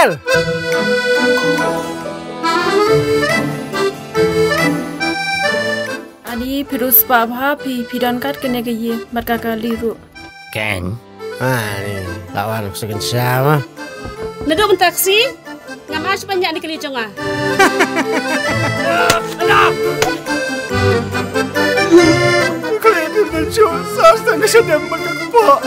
Bel. Ani Pirus Papa Pidan kat kene ke ye marka kali ru. Ken. Ni lawan sekian siapa? Nadok taksi? Ngamas banyak ni kali jonga. Kalian berjuang sastra kesedam berkepok.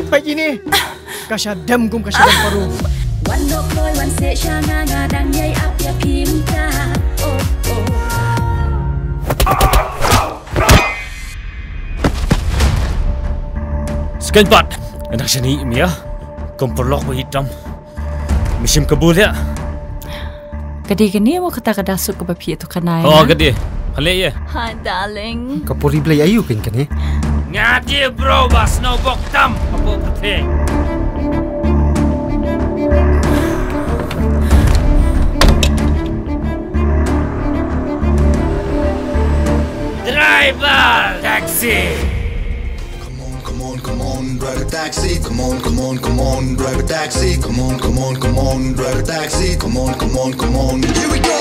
Baik ini, kasyadam kum kasyadam paru.วันโลกลอยวันเสชางางาดังใหญ่อับยาพิมพ์ตาโอ้โอ้ Sekian pat. Anak sini Mia. Komporlok hitam. Misim kabul ya. Kadi kini mau kata kada suk ke bapi itu kanai. Oh gede. Hale ya. Hi darling. Kapuri belai ayu kan kan? Ngaji bro bas no bok tam. Apa penting? Driver taxi. Come on, drive a taxi. Come on, drive a taxi. Come on, drive a taxi. Come on, here we go.